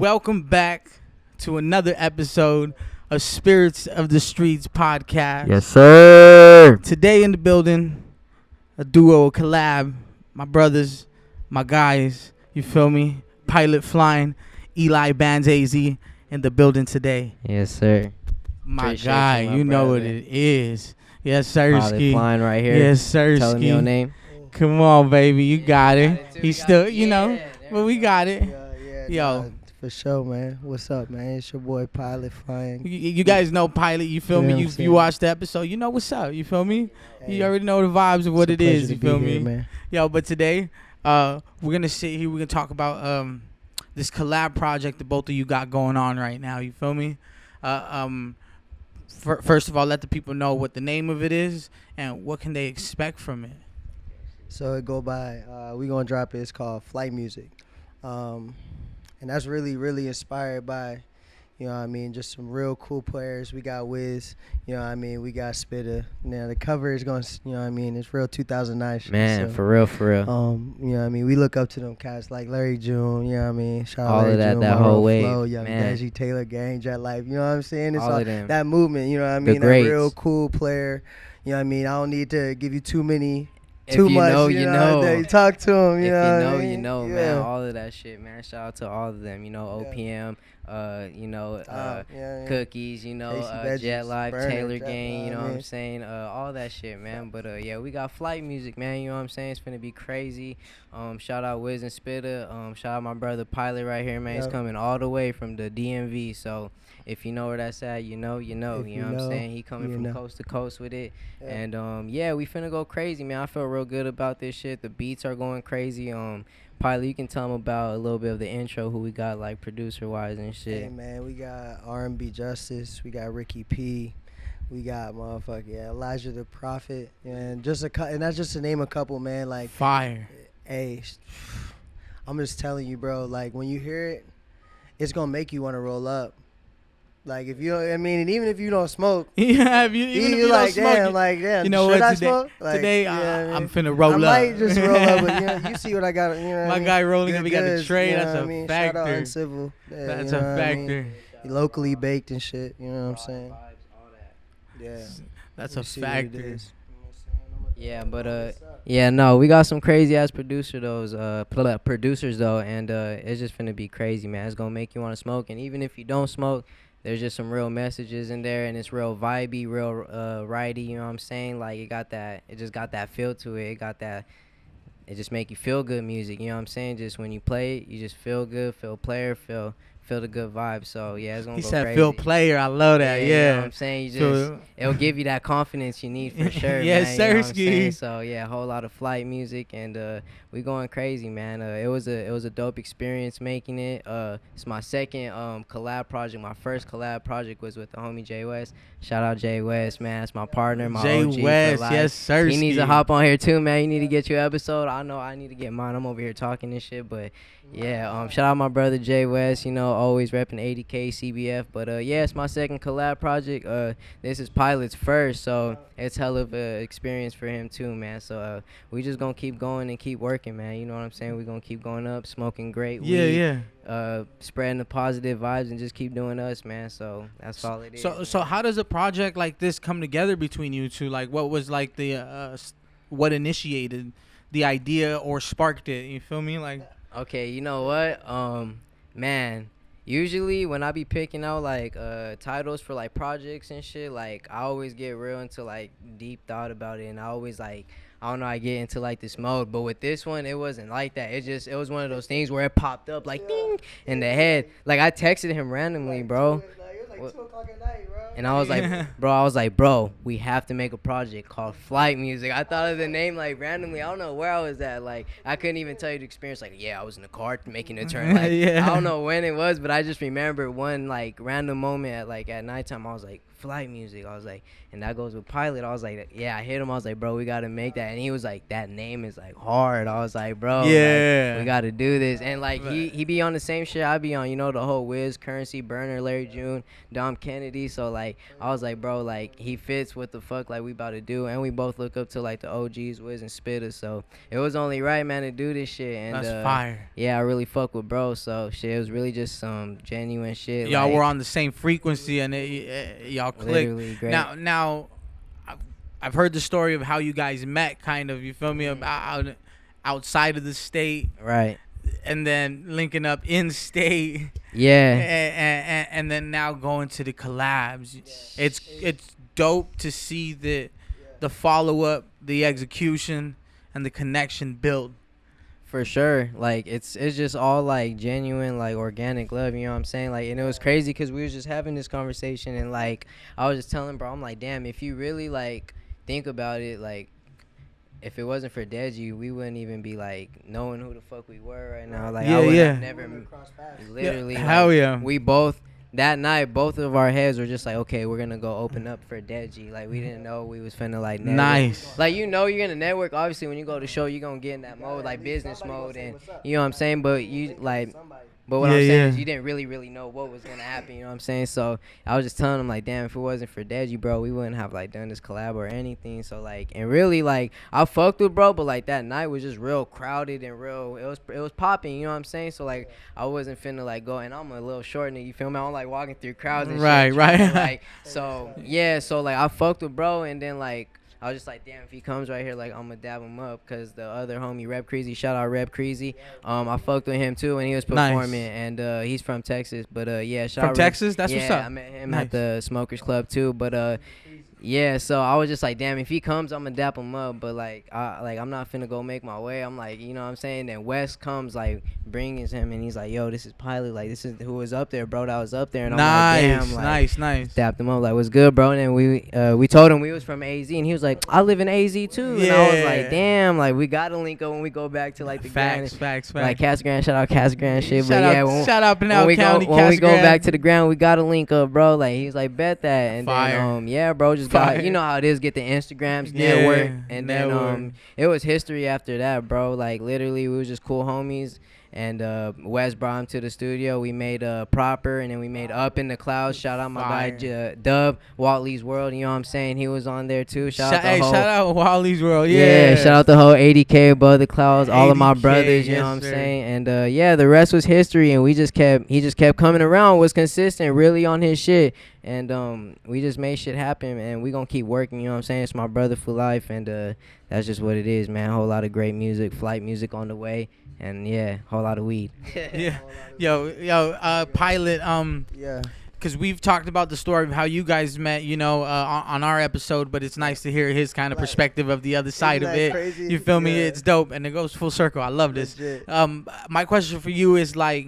Welcome back to another episode of Spirits of the Streets podcast. Yes, sir. Today in the building, a duo, a collab. My brothers, my guys, you feel me? Pilot flying, Eli Bands AZ in the building today. Yes, sir. My Appreciate guy, you, my you know what brother. it is. Yes, sir. Pilot flying right here. Yes, sir. Telling me your name. Come on, baby. You got it. too. He's Got still, it. you know, Yeah, there but we we go. got it. Yeah, Yo. for sure, man. What's up, man? It's your boy Pilot Flying. You guys know Pilot, you feel You know me? what I'm You saying? watch the episode, you know what's up, you feel me? Hey, You already know the vibes of what it's it a is, pleasure you to be feel here, me? man. Yo, but today, we're gonna sit here, we're gonna talk about this collab project that both of you got going on right now, you feel me? First of all, let the people know what the name of it is and what can they expect from it. So it go by. We gonna drop it. It's called Flight Music, and that's really inspired by, you know what I mean, just some real cool players. We got Wiz, you know what I mean. We got Spitta. Now the cover is going, you know what I mean. It's real 2009 shit. Man, so, for real. you know what I mean. We look up to them cats like Larry June, you know what I mean. Shout out All of Larry that- June, that Monroe whole wave, Flow, Young man. Deji, Taylor Gang, Jet Life. You know what I'm saying? It's All of them. that movement. You know what I The mean. That greats. real cool player. You know what I mean. I don't need to give you too much. If you know, you you know. know. You talk to him. If You know, what I you mean? know, Yeah. man. All of that shit, man. Shout out to all of them. You know, Yeah. OPM, Yeah. Cookies, you know, Casey Veggies, Jet Life, Burner, Taylor Jet Gang, you Life, know what I'm man. saying? All that shit, man. But yeah, we got Flight Music, man. You know what I'm saying? It's finna be crazy. Shout out Wiz and Spitta. Shout out my brother Pilot right here, man. He's Yep. coming all the way from the DMV. So if you know where that's at, you know. If You know what I'm know, saying? He coming you from know. coast to coast with it. Yeah. And yeah, we finna go crazy, man. I feel real good about this shit. The beats are going crazy. Pilot, you can tell them about a little bit of the intro, who we got like producer wise and shit. Hey man, we got R&B Justice, we got Ricky P, we got Elijah the Prophet, and and that's just to name a couple, man. Like, Fire. hey, I'm just telling you, bro. Like when you hear it, it's gonna make you want to roll up. Like if you, I mean, and even if you don't smoke, Yeah, even if you you're don't like, smoke, damn, you know should what, I today- smoke? Like, today you know what I I'm mean? finna roll I up. might just roll up, but you see what I got. You know what My I mean? guy rolling up, Good he got the goods, tray, you know that's what a I mean? Shout out factor. Uncivil. Yeah, That's you a know what I mean? factor. Locally baked and shit. You know what I'm saying? Yeah. That's You a see what it factor. is. Yeah, but yeah, no, we got some crazy ass producers though, and it's just finna be crazy, man. It's gonna make you wanna smoke, and even if you don't smoke, there's just some real messages in there, and it's real vibey, real ridey. You know what I'm saying? Like it just got that feel to it. It just make you feel good music. You know what I'm saying? Just when you play it, you just feel good, feel player, feel the good vibe. So yeah, it's gonna He go said crazy. Phil Player, I love that, You know yeah. what I'm saying? So- It'll give you that confidence you need for sure. Yes, man, you know what I'm sirski. saying? So yeah, a whole lot of flight music, and we going crazy, man. It was a dope experience making it. It's my second collab project. My first collab project was with the homie Jay West. Shout out Jay West, man. That's my partner, my Jay OG for West, life. yes, sir. He needs to hop on here too, man. You need to get your episode. I know I need to get mine. I'm over here talking this shit, but yeah. Shout out my brother Jay West. You know, always repping 80K CBF. But yeah, it's my second collab project. This is Pilot's first, so it's hell of a experience for him too, man. So we just gonna keep going and keep working, man. You know what I'm saying? We gonna keep going up, smoking great weed, spreading the positive vibes, and just keep doing us, man. So that's all it is. So how does a project like this come together between you two? Like, what was like the what initiated the idea or sparked it? You feel me? Like, Okay, you know what? Man, usually when I be picking out like titles for like projects and shit, like I always get real into like deep thought about it, and I always like, I don't know, I get into like this mode. But with this one, it wasn't like that. It was one of those things where it popped up like ding in the head. Like I texted him randomly, bro. It was like 2 o'clock at night, bro. And I was like, bro, we have to make a project called Flight Music. I thought of the name like randomly. I don't know where I was at. Like I couldn't even tell you the experience. Like, yeah, I was in the car making a turn. Like Yeah. I don't know when it was, but I just remember one like random moment at nighttime. I was like, Flight Music. I was like, and that goes with Pilot. I was like, yeah, I hit him. I was like, bro, we gotta make that. And he was like, that name is like hard. I was like, bro, Yeah. like, we gotta do this. And like Right. he be on the same shit I be on, you know, the whole Wiz, Currency, Burner, Larry June, Dom Kennedy. So like I was like, bro, like he fits what the fuck like we about to do. And we both look up to like the OGs, Wiz and Spitter. So it was only right, man, to do this shit. And That's fire. yeah, I really fuck with bro. So shit, it was really just some genuine shit. Y'all like, were on the same frequency and y'all clicked. literally great. Now, I've heard the story of how you guys met, kind of. You feel me? About outside of the state, right. and then linking up in state, Yeah. and then now going to the collabs. It's dope to see the follow up, the execution, and the connection built. For sure. Like it's just all like genuine, like organic love, you know what I'm saying? Like, and it was crazy because we was just having this conversation, and like I was just telling bro, I'm like, damn, if you really like think about it, like if it wasn't for Deji, we wouldn't even be like knowing who the fuck we were right now. Like Yeah, I would yeah. have never literally Hell like, yeah. we both that night, both of our heads were just like, okay, we're gonna go open up for Deji. Like we didn't know we was finna like network. Nice. Like you know you're gonna network. Obviously, when you go to show, you're gonna get in that mode, like business mode, and you know what I'm saying. But you like, but what I'm Yeah, saying yeah. is you didn't really know what was gonna happen. You know what I'm saying? So I was just telling him like, damn, if it wasn't for Deji, bro, we wouldn't have like done this collab or anything. So like, and really like, I fucked with bro, but like that night was just real crowded and real. It was popping. You know what I'm saying? So like, I wasn't finna like go, and I'm a little short nigga. You feel me? I'm like walking through crowds and Right, shit. right. trying to, Like so, yeah. So like, I fucked with bro, and then like. I was just like, damn, if he comes right here, like, I'm going to dab him up. Because the other homie, Rep Creasy, shout out Rep Creasy. I fucked with him, too, and he was performing. Nice. And he's from Texas. But, yeah, shout From out Texas? That's yeah, what's up. I met him Nice. at the Smokers Club, too. But, yeah, so I was just like, damn, if he comes, I'm going to dap him up. But, like, I'm not finna go make my way. I'm like, you know what I'm saying? Then Wes comes, like, brings him, and he's like, yo, this is Pilot. Like, this is who was up there, bro. That was up there. And I'm like, damn. Like, nice. dapped him up, like, what's good, bro? And then we told him we was from AZ, and he was like, I live in AZ too. And I was Yeah. like, damn, like we gotta link up when we go back to like the Facts. grind. Like Casa Grande, shout out Casa Grande shit. Shout but out, yeah, when, shout out Pinal we County, when we go Casa back Grande. to the ground, we gotta link up, bro. Like he's like, bet that. And Fire. then yeah, bro, just Fire. got, you know how it is, get the Instagrams, Yeah, network, and network. then it was history after that, bro. Like literally, we was just cool homies. And Wes brought him to the studio. We made Proper, and then we made Up in the Clouds. Shout out my guy Dub, Watley's World. You know what I'm saying? He was on there too. Shout out Wally's World. Yeah. shout out the whole 80K above the clouds, all of my 80K, brothers. You yes, know what I'm sir. saying? And yeah, the rest was history. And he just kept coming around. Was consistent, really on his shit. And we just made shit happen, and we gonna keep working. You know what I'm saying? It's my brother for life, and that's just what it is, man. A whole lot of great music, flight music on the way. And yeah, whole lot of weed. Yeah. Yo, Pilot, Yeah. because we've talked about the story of how you guys met, you know, on our episode, but it's nice to hear his kind of Right. perspective of the other side of that it. crazy? You feel me? Yeah. It's dope, and it goes full circle. I love this. Legit. My question for you is like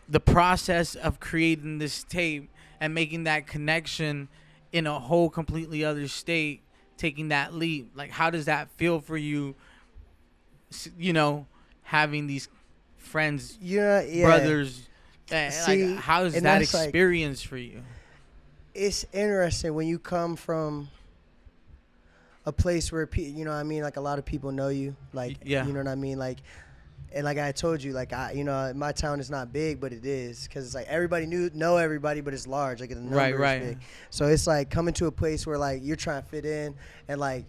the process of creating this tape and making that connection in a whole completely other state, taking that leap. Like, how does that feel for you? You know, having these friends, Yeah. brothers. See, like, how is and that that's, like, experience for you? It's interesting when you come from a place where you know what I mean, like a lot of people know you, like Yeah. you know what I mean, like, and like I told you, like my town is not big, but it is, because it's like everybody know everybody, but it's large, like the number Right. is big. So it's like coming to a place where like you're trying to fit in, and like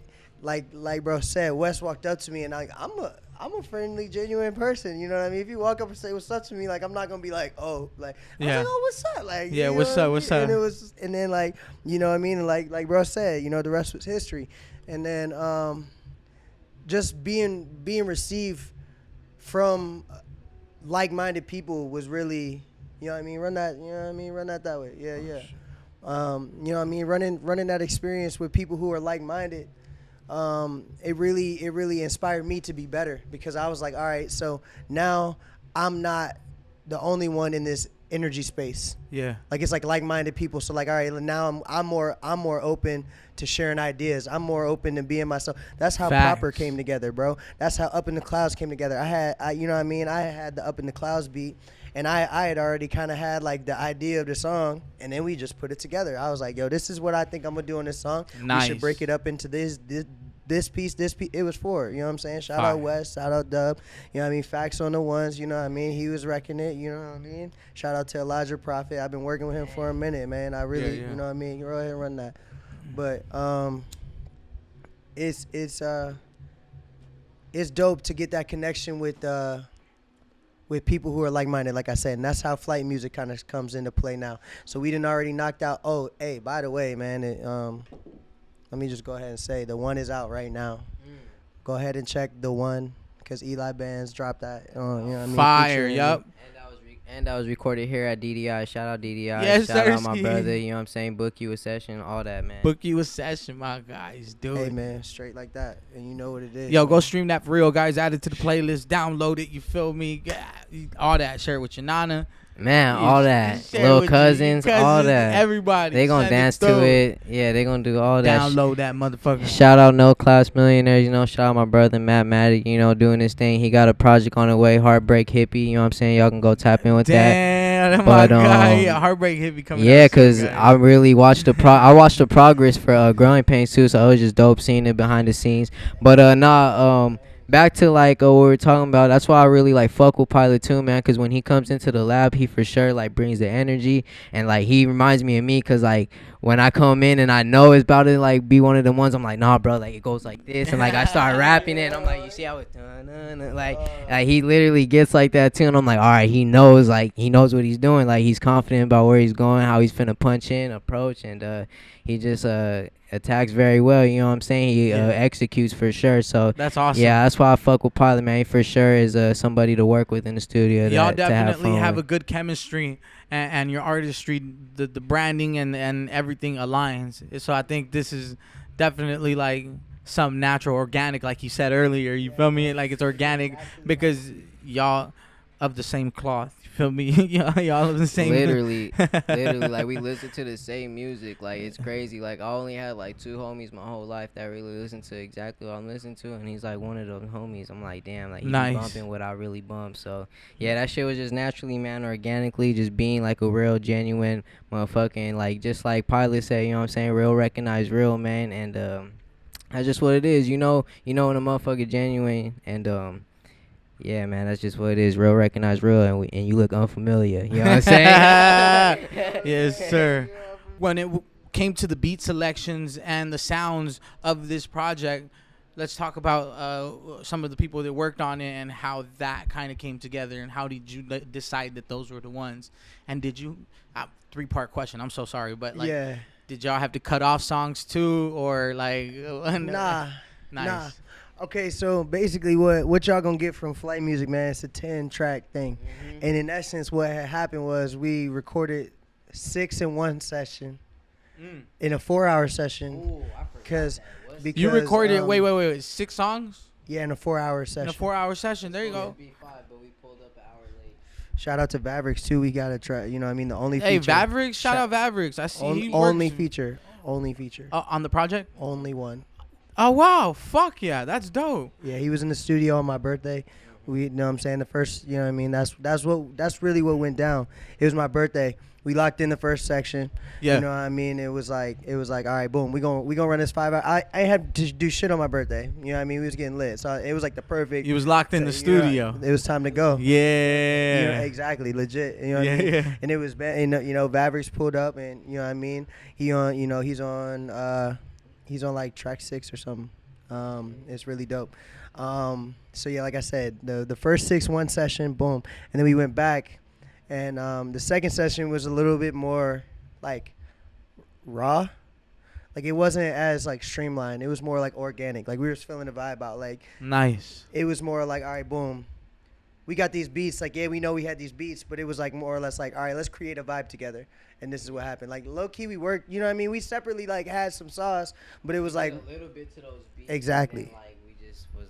bro said, Wes walked up to me, and I'm a friendly, genuine person. You know what I mean? If you walk up and say what's up to me, like I'm not gonna be like, oh, like I was Yeah. like, oh, what's up? Like, Yeah, you know what's what I up, mean? what's up? And it was, and then like, you know what I mean? And like bro said, you know, the rest was history. And then just being received from like-minded people was really, you know what I mean? Run that that way. Yeah. You know what I mean? Running that experience with people who are like-minded. It really inspired me to be better, because I was like, all right, so now I'm not the only one in this energy space. Yeah. Like it's like-minded people. So like, all right, now I'm more open to sharing ideas. I'm more open to being myself. That's how Facts. Proper came together, bro. That's how Up in the Clouds came together. I you know what I mean? I had the Up in the Clouds beat, And I had already kind of had like the idea of the song, and then we just put it together. I was like, yo, this is what I think I'm gonna do on this song. Nice. We should break it up into this piece. It was four. You know what I'm saying? Shout Fire. out West, shout out Dub. You know what I mean? Facts on the ones. You know what I mean? He was wrecking it. You know what I mean? Shout out to Elijah Prophet. I've been working with him for a minute, man. I really, Yeah. you know what I mean? Go ahead and run that. But it's dope to get that connection with people who are like-minded, like I said, and that's how flight music kind of comes into play now. So we done already knocked out. Oh, hey, by the way, man, let me just go ahead and say the one is out right now. Go ahead and check the one, because ELI Bands dropped that. You know what I mean? Fire, Featuring- yup. And that was recorded here at DDI. Shout out DDI. Yes, Shout out my sirski. brother. You know what I'm saying? Book you a session, all that, man. Book you a session, my guys. Do Hey, it. man, straight like that, and you know what it is. Yo, man. go stream that for real, guys. Add it to the playlist. Download it. You feel me? Yeah, all that. Share it with your nana. Man, You all sh- that. share it Little with your cousins, all that. Everybody. They gonna Send dance through. to it. Yeah, they gonna do all that. Download that motherfucker. Shout out No Class Millionaires, you know, shout out my brother Matt Matic, you know, doing his thing. He got a project on the way, Heartbreak Hippie, you know what I'm saying? Y'all can go tap in with that. Damn, my But, guy. um, Yeah, Heartbreak Hippie coming Yeah, out soon, cause guys. I really watched I watched the progress for Growing Pains too, so it was just dope seeing it behind the scenes. But back to like what we were talking about. That's why I really like fuck with Pilot too, man. Cause when he comes into the lab, he for sure like brings the energy, and like he reminds me of me. Cause like when I come in and I know it's about to like be one of the ones, I'm like, nah, bro, like it goes like this, and like I start rapping it, and I'm like, you see how it's done, like he literally gets like that too, and I'm like, all right, he knows what he's doing, like he's confident about where he's going, how he's finna punch in, approach, and he just attacks very well. You know what I'm saying? He executes for sure. So That's awesome. yeah, that's why I fuck with Pilot, man. He for sure is somebody to work with in the studio. Y'all to have definitely fun have with. a good chemistry, and your artistry, the branding and everything aligns. So I think this is definitely like some natural, organic, like you said earlier. You feel me? Like it's organic because y'all of the same cloth. You feel me? y'all of the same. Literally, like we listen to the same music. Like it's crazy. Like I only had like two homies my whole life that really listen to exactly what I'm listening to, and he's like one of those homies. I'm like, damn, like he's Nice. bumping what I really bump. So yeah, that shit was just naturally, man, organically, just being like a real, genuine motherfucking, like just like Pilot said, you know what I'm saying, real, recognize real, man, and that's just what it is. You know when a motherfucker genuine, and yeah, man, that's just what it is. Real, recognize real, and you look unfamiliar. You know what I'm saying? Yes, sir. When it came to the beat selections and the sounds of this project, let's talk about some of the people that worked on it and how that kind of came together, and how did you decide that those were the ones? And did you, 3-part question, I'm so sorry, but like, Yeah. did y'all have to cut off songs too, or like? Nah. Nice. Nah. Okay, so basically what y'all gonna get from Flight Music, man, it's a 10-track thing. And in essence, what had happened was we recorded 6 in one session, in a 4-hour session. Because You recorded, wait, 6 songs Yeah, in a 4-hour in session. a 4-hour session. There you go. Shout out to Mavericks too. We got a track. You know what I mean? The only Hey, feature. Mavericks, shout out Mavericks. I see he Only works feature. Only feature. on the project. Only one. Oh wow, fuck yeah, that's dope. Yeah, he was in the studio on my birthday. We, you know what I'm saying, the first, you know what I mean, that's really what went down. It was my birthday. We locked in the first section. Yeah. You know what I mean? It was like, all right, boom, we gonna run this 5 hour. I had to do shit on my birthday. You know what I mean? We was getting lit. So it was like the perfect. He was locked in the studio. It was time to go. Yeah. You know, exactly, legit. You know what I mean? Yeah. And it was, you know, Mavericks pulled up, and you know what I mean. He's on like track 6 or something. It's really dope. So yeah, like I said, the first 6 one session, boom, and then we went back, and the second session was a little bit more like raw. Like it wasn't as like streamlined. It was more like organic. Like we were just feeling the vibe out. Like Nice. it was more like, all right, boom. We got these beats. Like, yeah, we know we had these beats, but it was like more or less like, all right, let's create a vibe together. And this is what happened. Like low key, we worked. You know what I mean? We separately like had some sauce, but it was like a little bit to those beats. Exactly. And then,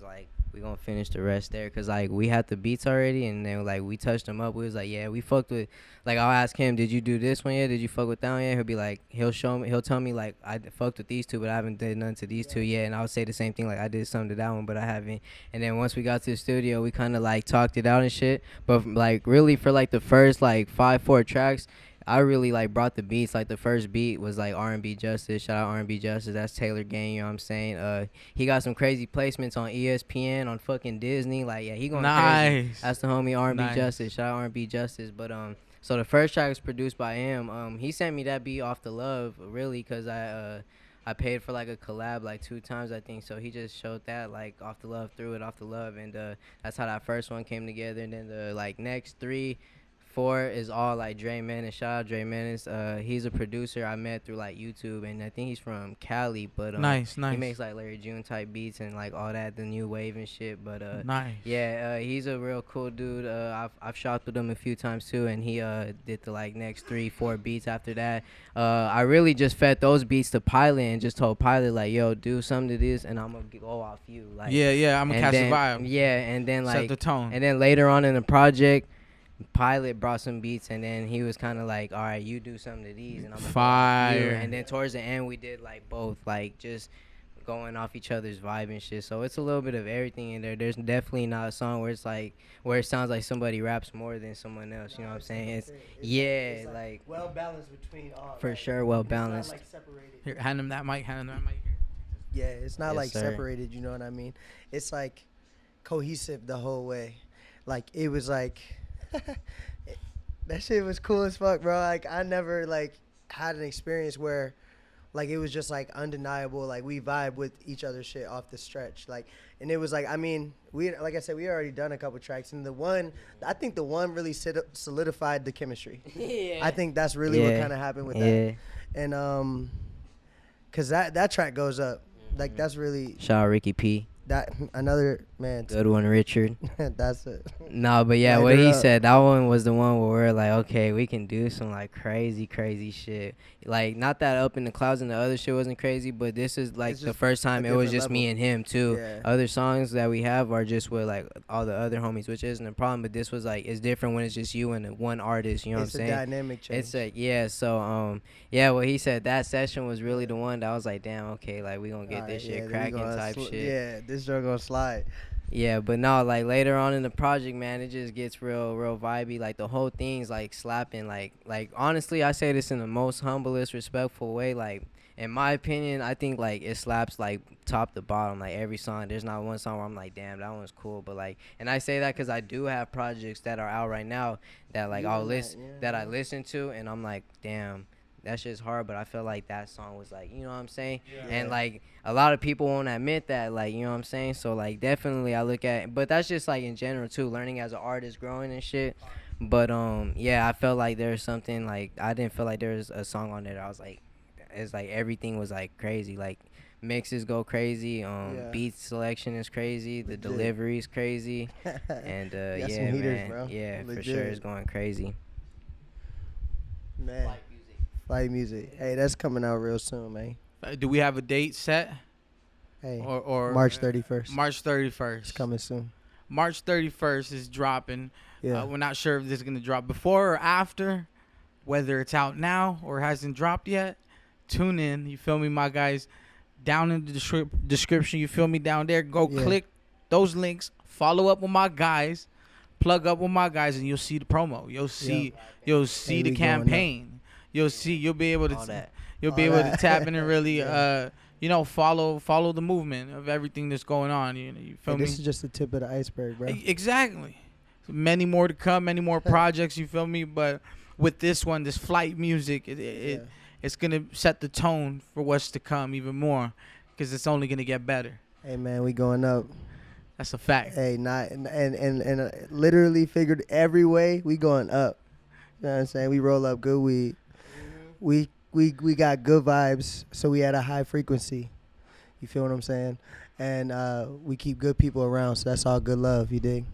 like we gonna finish the rest there, cause like we had the beats already, and then like we touched them up. We was like, yeah, we fucked with. Like I'll ask him, did you do this one yet? Did you fuck with that one yet? He'll be like, he'll show me, he'll tell me like I fucked with these two, but I haven't did none to these two yet. And I'll say the same thing, like I did something to that one, but I haven't. And then once we got to the studio, we kind of like talked it out and shit. But like really for like the first like 4 tracks, I really like brought the beats. Like the first beat was like R&B Justice. Shout out R&B Justice. That's Taylor Gang. You know what I'm saying? He got some crazy placements on ESPN, on fucking Disney. Like yeah, he going crazy. That's the homie R&B Justice. Shout out R&B Justice. But so the first track was produced by him. He sent me that beat off the love, really, cause I paid for like a collab like 2 times I think. So he just showed that like off the love, threw it off the love, and that's how that first one came together. And then the like next 3, 4 is all like Dre Menace. Shout out Dre Menace. He's a producer I met through like YouTube, and I think he's from Cali. But nice. He makes like Larry June type beats and like all that, the new wave and shit. But nice. Yeah, he's a real cool dude. I've shot with him a few times too, and he did the like next 3, 4 beats after that. I really just fed those beats to Pilot and just told Pilot like, yo, do something to this, and I'm gonna go off you. Like yeah, I'm gonna catch the vibe. Yeah, and then like set the tone. And then later on in the project, Pilot brought some beats, and then he was kind of like, all right, you do something to these, and I'm gonna fire. And then towards the end, we did like both, like just going off each other's vibe and shit. So it's a little bit of everything in there. There's definitely not a song where it's like where it sounds like somebody raps more than someone else. You know what I'm saying? It's like well balanced between all. For sure, well balanced. It's not like separated. Here, hand him that mic. Yeah, it's not Yes, like sir. separated. You know what I mean? It's like cohesive the whole way. Like it was like. That shit was cool as fuck, bro. Like I never like had an experience where like it was just like undeniable. Like we vibe with each other's shit off the stretch. Like, and it was like, I mean, we, like I said, we already done a couple tracks, and I think the one really solidified the chemistry. Yeah. I think that's really what kind of happened with that. And cause that track goes up. Like that's really Shout out Ricky P. that another man. Good one, Richard. That's it. No, but yeah, Light what her he up. said, that one was the one where we're like, okay, we can do some like crazy shit. Like not that Up in the Clouds and the other shit wasn't crazy, but this is like It's the just first time a it was different just me level. and him too. Yeah. Other songs that we have are just with like all the other homies, which isn't a problem. But this was like it's different when it's just you and one artist. You know It's what I'm a saying? dynamic change. It's like yeah, so yeah, what he said that session was really the one that I was like, damn, okay, like we gonna get Alright, this yeah, shit then we cracking gonna type shit. Yeah, this joke gonna slide. Yeah, but no, like later on in the project, man, it just gets real vibey. Like the whole thing's like slapping. Like honestly, I say this in the most humblest, respectful way. Like in my opinion, I think like it slaps like top to bottom. Like every song, there's not one song where I'm like, damn, that one's cool. But like, and I say that because I do have projects that are out right now that like I listen to, and I'm like, damn. That shit's hard, but I feel like that song was like, you know what I'm saying? Yeah. And like a lot of people won't admit that, like, you know what I'm saying? So like definitely I look at, but that's just like in general too, learning as an artist, growing and shit. But yeah, I felt like there's something like I didn't feel like there was a song on there that I was like, it's like everything was like crazy, like mixes go crazy, beat selection is crazy, the delivery is crazy, and Got yeah, some heaters, man, bro. yeah, for Legit. sure it's going crazy. Man. Flight music. Hey, that's coming out real soon, man. Do we have a date set? Hey, Or March 31st. March 31st. It's coming soon. March 31st is dropping. Yeah. We're not sure if this is going to drop before or after, whether it's out now or hasn't dropped yet. Tune in. You feel me, my guys? Down in the description, you feel me, down there. Go click those links. Follow up with my guys. Plug up with my guys, and you'll see the promo. You'll see Hey, the we going campaign. You'll see. You'll be able All to. that. You'll be All able to that. tap in and really, Yeah. follow the movement of everything that's going on. You feel Hey, me? this is just the tip of the iceberg, bro. Exactly. Many more to come, many more projects, you feel me? But with this one, this flight music, it's going to set the tone for what's to come even more because it's only going to get better. Hey, man, we going up. That's a fact. Hey, not and literally figured every way we going up. You know what I'm saying? We roll up good weed. We got good vibes, so we at a high frequency. You feel what I'm saying? And we keep good people around, so that's all good love. You dig?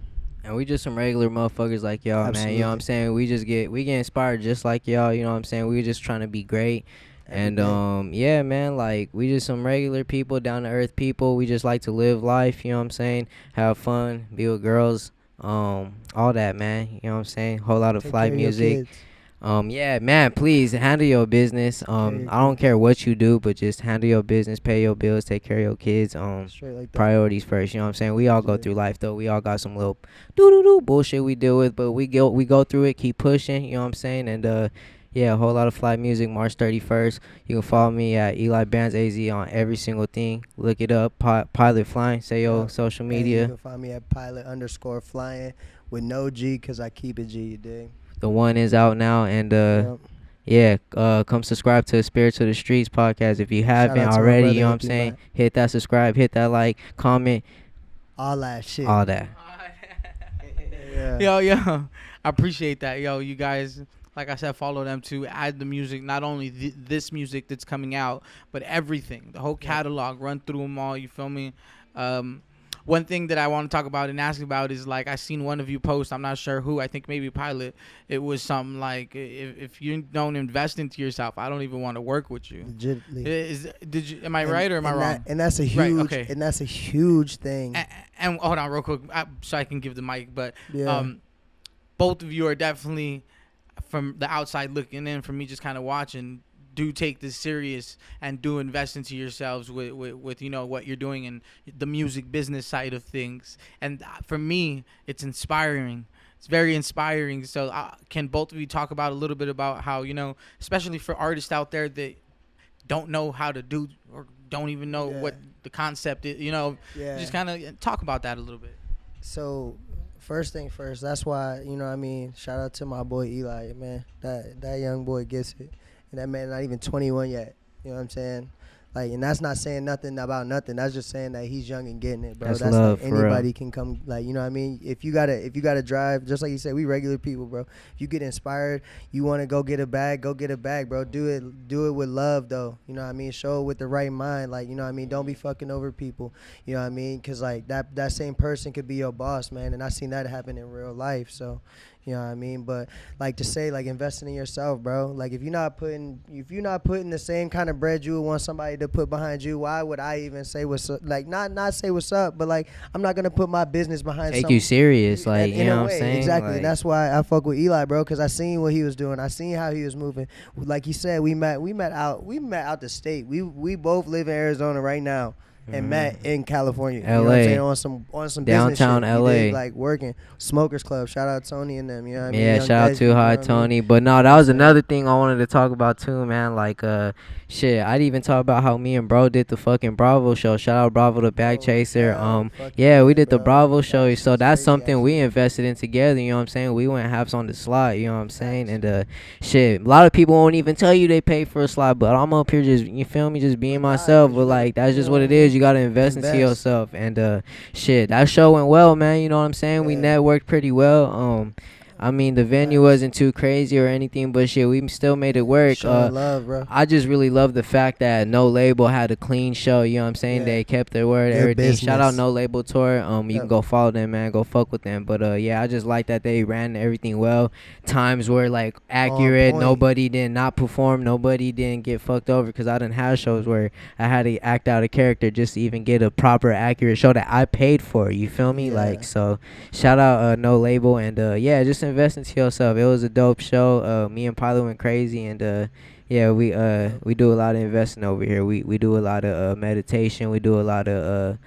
And we just some regular motherfuckers like y'all, man. You know what I'm saying? We get inspired just like y'all. You know what I'm saying? We just trying to be great. And day. yeah, man, like we just some regular people, down to earth people. We just like to live life, you know what I'm saying? Have fun, be with girls, all that, man. You know what I'm saying? Whole lot of Take care flight of your music. kids. Yeah, man, please handle your business. Take care of your I don't kids. care what you do, but just handle your business, pay your bills, take care of your kids. Straight like that. Priorities first. You know what I'm saying? We all go Legit. through life though. We all got some little doo doo doo bullshit we deal with, but we go through it, keep pushing. You know what I'm saying? And yeah, a whole lot of fly music. March 31st. You can follow me at ELI Bands AZ on every single thing. Look it up. Pilot Flying. Say yo Yep. social Hey, you media. can find me at pilot_flying with no G because I keep it G, you dig? The one is out now, and Yep. yeah, come subscribe to Spirit to the Streets podcast if you Shout haven't out to my already. brother, You know what I'm AP saying? Matt. Hit that subscribe, hit that like, comment, All that shit. all that. Yeah. Yo, I appreciate that. Yo, you guys, like I said, follow them to add the music, not only this music that's coming out, but everything, the whole catalog. Run through them all. You feel me? One thing that I want to talk about and ask about is like I seen one of you post. I'm not sure who. I think maybe Pilot. It was something like if you don't invest into yourself, I don't even want to work with you. Legitimately. Am I right or am I wrong? And that's a huge, Right, okay. and that's a huge thing. And hold on, real quick, so I can give the mic. But Yeah. both of you are definitely, from the outside looking in, from me just kind of watching, do take this serious and do invest into yourselves with you know what you're doing and the music business side of things. And for me, it's inspiring. It's very inspiring. So can both of you talk about a little bit about how, you know, especially for artists out there that don't know how to do or don't even know Yeah. what the concept is, you know, Yeah. just kind of talk about that a little bit. So, first thing first, that's why, you know what I mean, shout out to my boy Eli, man. That young boy gets it. And that man not even 21 yet. You know what I'm saying? Like, and that's not saying nothing about nothing. That's just saying that he's young and getting it, bro. That's That's love, like for real. anybody can come, like, you know what I mean? If you gotta drive, just like you said, we regular people, bro. If you get inspired, you wanna go get a bag, bro. Do it with love though. You know what I mean? Show it with the right mind. Like, you know what I mean? Don't be fucking over people. You know what I mean? Cause like that same person could be your boss, man. And I seen that happen in real life. So, you know what I mean? But like to say, like, investing in yourself, bro. Like if you're not putting the same kind of bread you would want somebody to put behind you, why would I even say what's up? Like not say what's up, but like I'm not gonna put my business behind Take you serious, like, in you know a what I'm way, saying? exactly. Like, And that's why I fuck with Eli, bro, because I seen what he was doing. I seen how he was moving. Like you said, we met out the state. We both live in Arizona right now. And met in California. You know what I'm saying? On some Downtown business shit. You dig? LA. Like working. Smokers Club. Shout out Tony and them. You know what I mean? yeah, Young shout out Desi, to you know Hi what I mean? Tony. But no, that was another thing I wanted to talk about too, man. Like, shit, I'd even talk about how me and bro did the fucking Bravo show. Shout out Bravo the Bag Chaser. Yeah, we did the Bravo show. So that's something we invested in together. You know what I'm saying? We went halves on the slot. You know what I'm saying? And shit, a lot of people won't even tell you they paid for a slot, but I'm up here just, you feel me, just being myself. But like, that's just what it is. You gotta invest into yourself. And shit, that show went well, man. You know what I'm saying? We networked pretty well. I mean, the venue wasn't too crazy or anything, but shit, we still made it work. Showing love, bro. I just really love the fact that No Label had a clean show. You know what I'm saying? Yeah. They kept their word, Their everything. Shout out business. No Label Tour. You can go follow them, man. Go fuck with them. But yeah, I just like that they ran everything well. Times were like accurate. point. Nobody did not perform. Nobody didn't get fucked over, because I didn't have shows where I had to act out a character just to even get a proper, accurate show that I paid for. You feel me? Yeah. Like, so shout out No Label. And yeah, just invest into yourself. It was a dope show. Me and Pilot went crazy. And yeah, we do a lot of investing over here. We do a lot of meditation. We do a lot of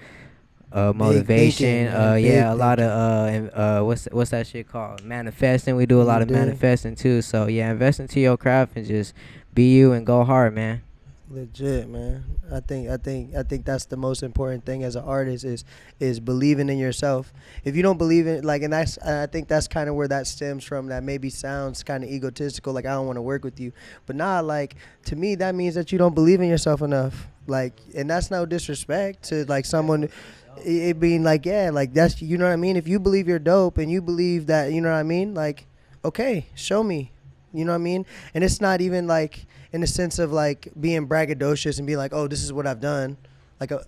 motivation. Yeah, a lot of what's that shit called? Manifesting. We do a lot of manifesting too. So yeah, invest into your craft and just be you and go hard, man. Legit, man. I think that's the most important thing as an artist is believing in yourself. If you don't believe in, like, and I think that's kind of where that stems from. That maybe sounds kind of egotistical, like I don't want to work with you, but nah, like to me that means that you don't believe in yourself enough. Like, and that's no disrespect to like someone. It being like, yeah, like that's, you know what I mean. If you believe you're dope and you believe that, you know what I mean, like, okay, show me. You know what I mean? And it's not even like in the sense of like being braggadocious and being like, oh, this is what I've done.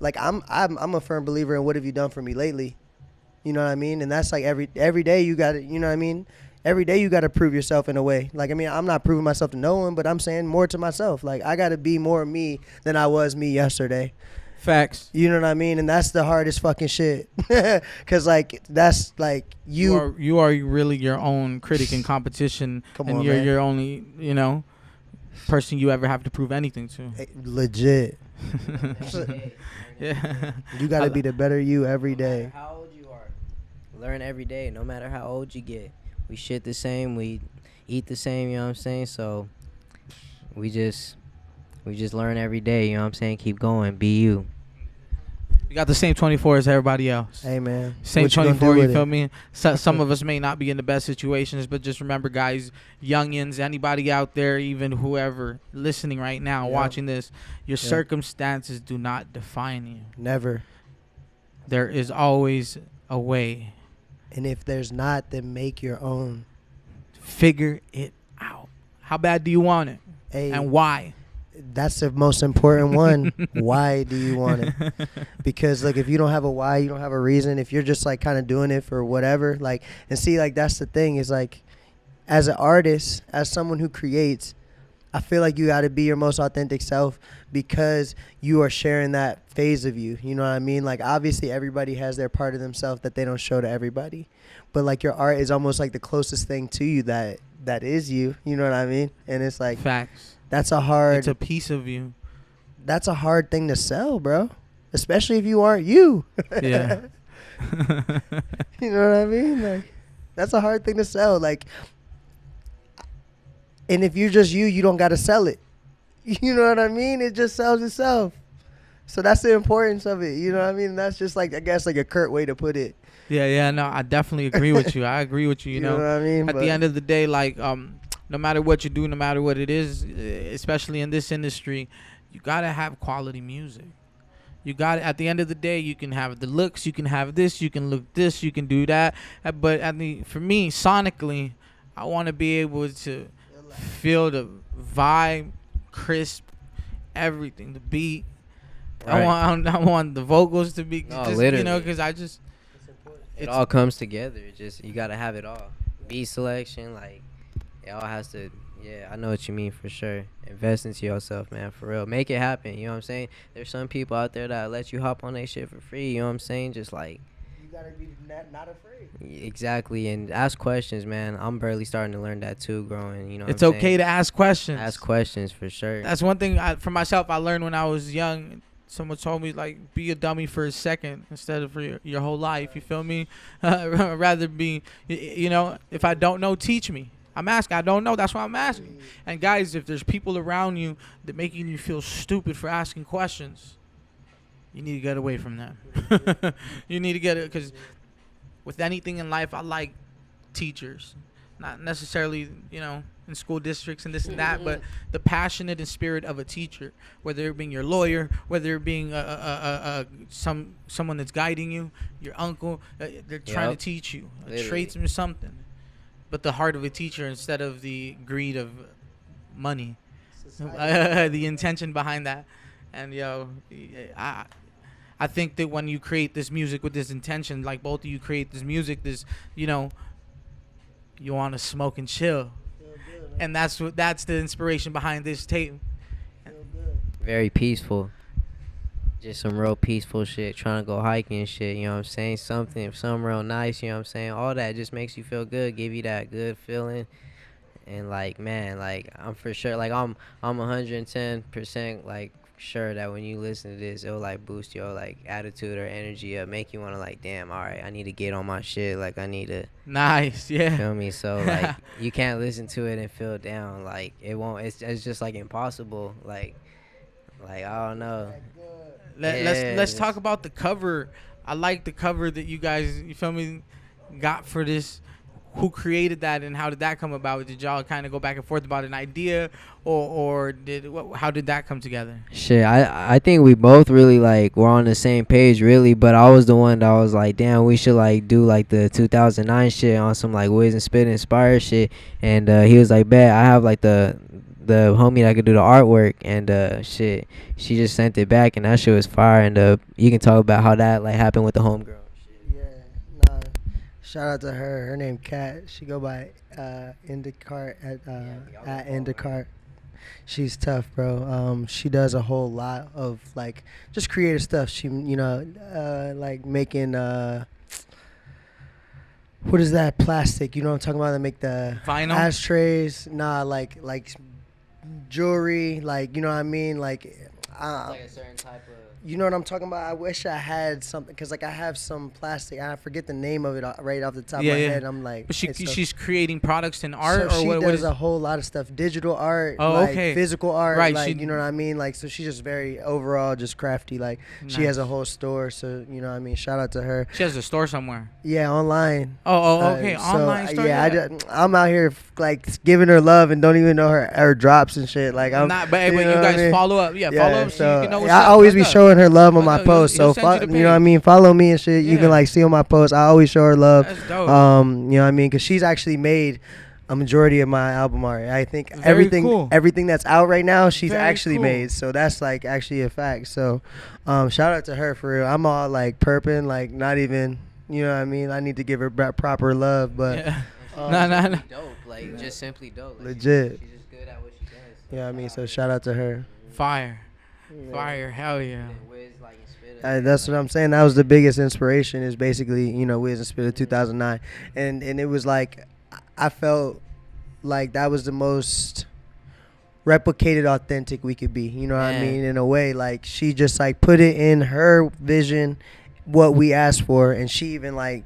Like I'm a firm believer in what have you done for me lately? You know what I mean? And that's like every day you got it. You know what I mean? every day you got to prove yourself in a way. Like, I mean, I'm not proving myself to no one, but I'm saying more to myself. Like, I got to be more me than I was me yesterday. Facts. You know what I mean? And that's the hardest fucking shit. Because, like, that's, like, You are really your own critic in competition. Come and on, you're man. your only, person you ever have to prove anything to. Legit. Yeah. You got to be the better you every No matter day. how old you are, learn every day. No matter how old you get, we shit the same. We eat the same. You know what I'm saying? So we just learn every day. You know what I'm saying? Keep going. Be you. You got the same 24 as everybody else. Hey, man. Same what you gonna 24, do you with feel it? me? So, some of us may not be in the best situations, but just remember, guys, youngins, anybody out there, even whoever listening right now, Yep. watching this, your Yep. circumstances do not define you. Never. There is always a way. And if there's not, then make your own. Figure it out. How bad do you want it? Hey, And why? that's the most important one. Why do you want it? Because, like, if you don't have a why, you don't have a reason. If you're just, like, kind of doing it for whatever, like, and see, like, that's the thing is, like, as an artist, as someone who creates, I feel like you got to be your most authentic self because you are sharing that phase of you. You know what I mean? Like, obviously, everybody has their part of themselves that they don't show to everybody. But, like, your art is almost like the closest thing to you that is you. You know what I mean? And it's like, Facts. that's a hard... It's a piece of you. That's a hard thing to sell, bro. Especially if you aren't you. Yeah. You know what I mean? Like, that's a hard thing to sell. Like, and if you're just you, you don't got to sell it. You know what I mean? It just sells itself. So that's the importance of it. You know what I mean? That's just like, I guess, like a curt way to put it. Yeah, no, I definitely agree with you. I agree with you, You know what I mean? At But the end of the day, like, no matter what you do, no matter what it is, especially in this industry, you got to have quality music. You got at the end of the day, you can have the looks, you can have this, you can look this, you can do that. But for me, sonically, I want to be able to feel the vibe, crisp, everything, the beat. Right. I want the vocals to be, No, just, literally. because It all comes together. It just, you gotta have it all. Beat selection, like, it all has to. Yeah, I know what you mean for sure. Invest into yourself, man, for real. Make it happen. You know what I'm saying? There's some people out there that let you hop on their shit for free. You know what I'm saying? Just like, you got to be not afraid. exactly. And ask questions, man. I'm barely starting to learn that too, growing. You know, it's what I'm okay saying? to ask questions. Ask questions for sure. That's one thing for myself I learned when I was young. Someone told me, like, be a dummy for a second instead of for your whole life. You feel me? Rather be, if I don't know, teach me. I'm asking. I don't know. That's why I'm asking. And guys, if there's people around you that making you feel stupid for asking questions, you need to get away from them. You need to get it, because with anything in life, I like teachers. Not necessarily, in school districts and this and that, but the passionate and spirit of a teacher, whether it being your lawyer, whether it being someone that's guiding you, your uncle, they're trying to teach you a Literally. tradesman or something. But the heart of a teacher instead of the greed of money, the intention behind that. And I think that when you create this music with this intention, like both of you create this music, you want to smoke and chill. And that's the inspiration behind this tape. Very peaceful. Just some real peaceful shit. Trying to go hiking and shit. You know what I'm saying? Something real nice. You know what I'm saying? All that just makes you feel good. Give you that good feeling. And like, man, like, I'm for sure, like, I'm 110% like sure that when you listen to this, it'll like boost your like attitude or energy up, make you want to like, damn, all right, I need to get on my shit. Like, I need to. Nice, yeah. Feel me? So like, you can't listen to it and feel down. Like, it won't. It's just like impossible. Like I don't know. Let's talk about the cover. I like the cover that you guys, you feel me, got for this. Who created that and how did that come about? Did y'all kind of go back and forth about an idea, or how did that come together? Shit, I think we both really like were on the same page really, but I was the one that was like, damn, we should like do like the 2009 shit on some like Wiz and Spit inspired shit, and he was like, bet, I have like the homie that could do the artwork, and shit, she just sent it back, and that shit was fire, and you can talk about how that like happened with the homegirl. Yeah, nah. Shout out to her. Her name Kat. She go by Indicart at Indicart. She's tough, bro. She does a whole lot of like just creative stuff. She, like making what is that plastic? You know what I'm talking about? They make the Vinyl? ashtrays. Nah, like jewelry. Like you know what I mean? Like, Like a certain type of. you know what I'm talking about? I wish I had something because like I have some plastic. I forget the name of it right off the top of my head. I'm like, But it's she's creating products in art, so or she what does is a whole lot of stuff, digital art, Oh, like okay. physical art, Right, like she- you know what I mean. Like so, she's just very overall just crafty. Like she has a Nice. whole store, so you know what I mean. Shout out to her. She has a store somewhere. Yeah, online. Oh, okay. So, Online store. yeah, I'm out here like giving her love and don't even know her drops and shit. Like I'm Not, but, hey, you but know you what I guys mean? follow up. Yeah, follow up so you can know what's I up. always be What's up? showing her love on my He'll- posts. he'll So send you the you know what I page. mean. Follow me and shit. You Yeah. can like see on my posts. I always show her love. That's dope. You know what I mean? Because she's actually made a majority of my album art. I think Very cool. everything that's out right now, she's Very actually cool. made. So that's like actually a fact. So, shout out to her for real. I'm all like perping, like not even. You know what I mean? I need to give her proper love, but Yeah. um, Nah. Dope, like just simply dope. Like, Legit. She's just good at what she does. you know what I mean? So shout out to her. Fire. Fire. Hell yeah. And Wiz, like, inspired us, That's what I'm saying. That was the biggest inspiration. Is basically Wiz and Spirit 2009, and it was like I felt like that was the most replicated, authentic we could be. You know what I Yeah. mean? In a way, like she just like put it in her vision, what we asked for, and she even like